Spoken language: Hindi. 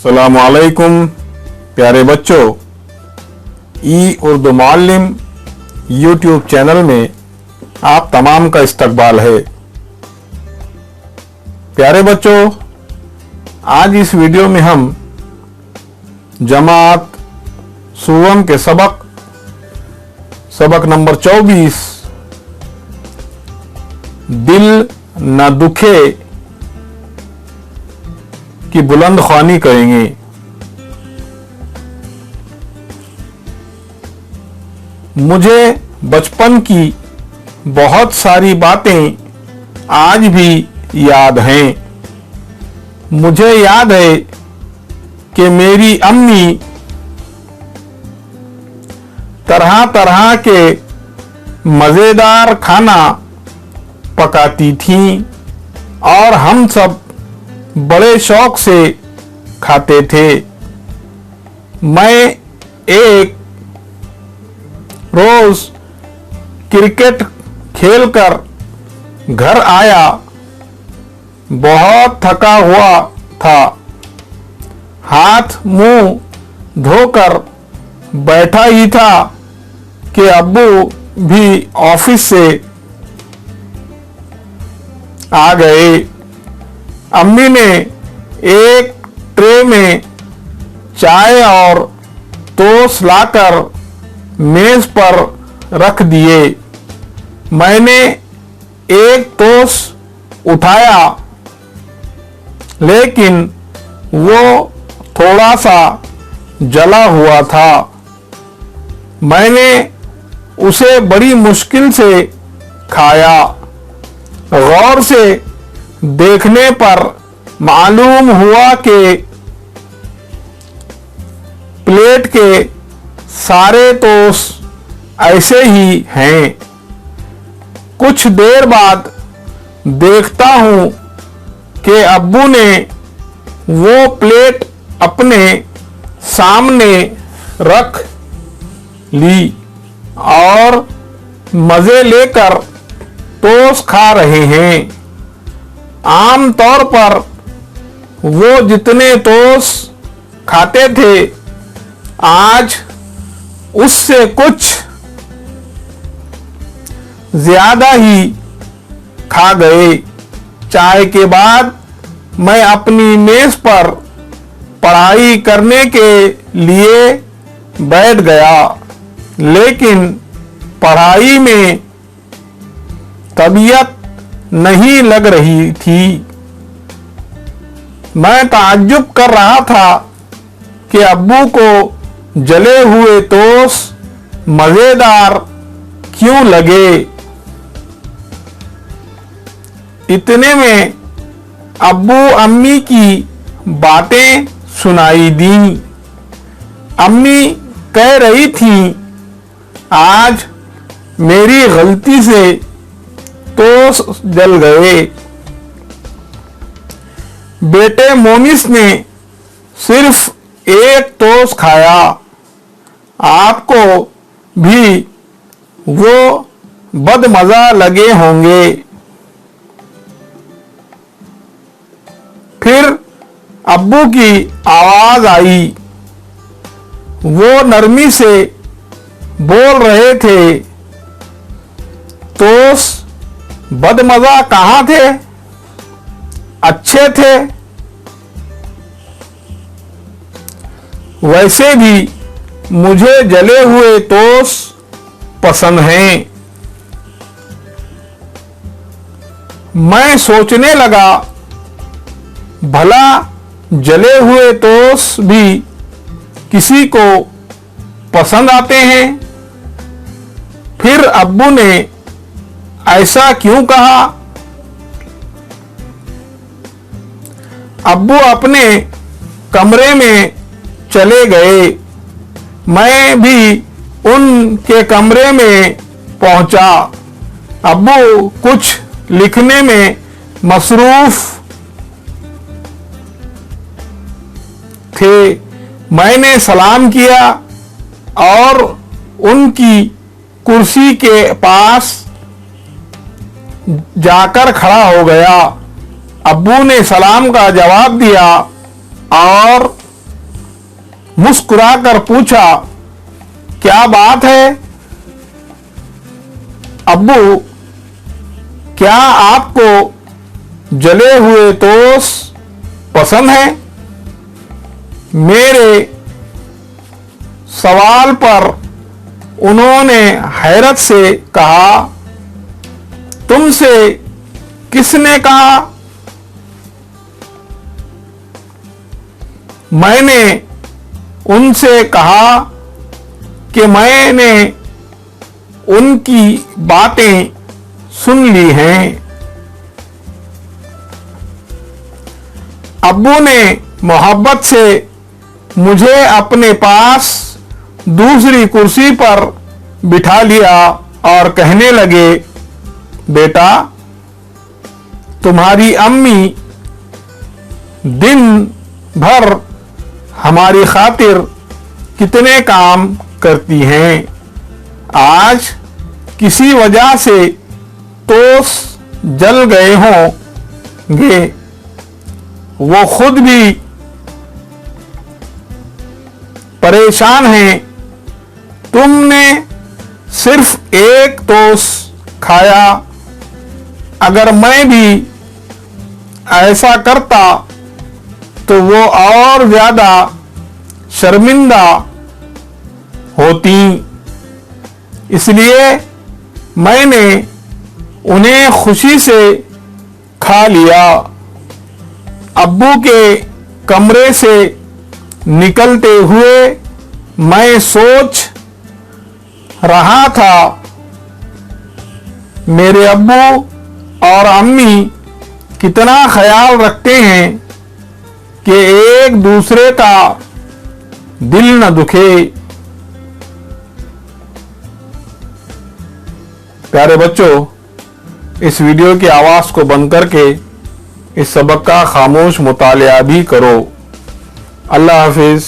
अस्सलामुअलैकुम प्यारे बच्चों, ई उर्दू मुअल्लिम यूट्यूब चैनल में आप तमाम का इस्तकबाल है। प्यारे बच्चों, आज इस वीडियो में हम जमात सुवम के सबक नंबर 24 दिल न दुखे की बुलंद ख्वानी करेंगे। मुझे बचपन की बहुत सारी बातें आज भी याद हैं। मुझे याद है कि मेरी अम्मी तरह तरह के मज़ेदार खाना पकाती थीं और हम सब बड़े शौक से खाते थे। मैं एक रोज क्रिकेट खेलकर घर आया, बहुत थका हुआ था। हाथ मुंह धोकर बैठा ही था कि अब्बू भी ऑफिस से आ गए। अम्मी ने एक ट्रे में चाय और टोस्ट लाकर मेज पर रख दिए। मैंने एक टोस्ट उठाया, लेकिन वो थोड़ा सा जला हुआ था। मैंने उसे बड़ी मुश्किल से खाया। गौर से देखने पर मालूम हुआ कि प्लेट के सारे टोस्ट ऐसे ही हैं। कुछ देर बाद देखता हूं कि अब्बू ने वो प्लेट अपने सामने रख ली और मजे लेकर टोस्ट खा रहे हैं। आम तौर पर वो जितने टोस्ट खाते थे, आज उससे कुछ ज्यादा ही खा गए। चाय के बाद मैं अपनी मेज पर पढ़ाई करने के लिए बैठ गया, लेकिन पढ़ाई में तबीयत नहीं लग रही थी। मैं ताज्जुब कर रहा था कि अब्बू को जले हुए टोस्ट मजेदार क्यों लगे। इतने में अब्बू अम्मी की बातें सुनाई दी। अम्मी कह रही थी, आज मेरी गलती से टोस्ट जल गए। बेटे मोनिस ने सिर्फ एक टोस्ट खाया, आपको भी वो बदमजा लगे होंगे। फिर अब्बू की आवाज आई। वो नरमी से बोल रहे थे, टोस्ट बदमजा कहाँ थे, अच्छे थे। वैसे भी मुझे जले हुए टोस्ट पसंद हैं। मैं सोचने लगा, भला जले हुए टोस्ट भी किसी को पसंद आते हैं। फिर अब्बू ने ऐसा क्यों कहा। अब्बू अपने कमरे में चले गए। मैं भी उनके कमरे में पहुंचा। अब्बू कुछ लिखने में मसरूफ थे। मैंने सलाम किया और उनकी कुर्सी के पास जाकर खड़ा हो गया। अब्बू ने सलाम का जवाब दिया और मुस्कुराकर पूछा, क्या बात है अब्बू, क्या आपको जले हुए टोस्ट पसंद है? मेरे सवाल पर उन्होंने हैरत से कहा, तुमसे किसने कहा? मैंने उनसे कहा कि मैंने उनकी बातें सुन ली हैं। अब्बू ने मोहब्बत से मुझे अपने पास दूसरी कुर्सी पर बिठा लिया और कहने लगे, बेटा, तुम्हारी अम्मी दिन भर हमारी खातिर कितने काम करती हैं। आज किसी वजह से टोस्ट जल गए होंगे, वो खुद भी परेशान हैं। तुमने सिर्फ एक टोस्ट खाया, अगर मैं भी ऐसा करता तो वो और ज्यादा शर्मिंदा होती, इसलिए मैंने उन्हें खुशी से खा लिया। अब्बू के कमरे से निकलते हुए मैं सोच रहा था, मेरे अब्बू और अम्मी कितना ख्याल रखते हैं कि एक दूसरे का दिल न दुखे। प्यारे बच्चों, इस वीडियो की आवाज को बंद करके इस सबक का खामोश मुतालिया भी करो। अल्लाह हाफिज।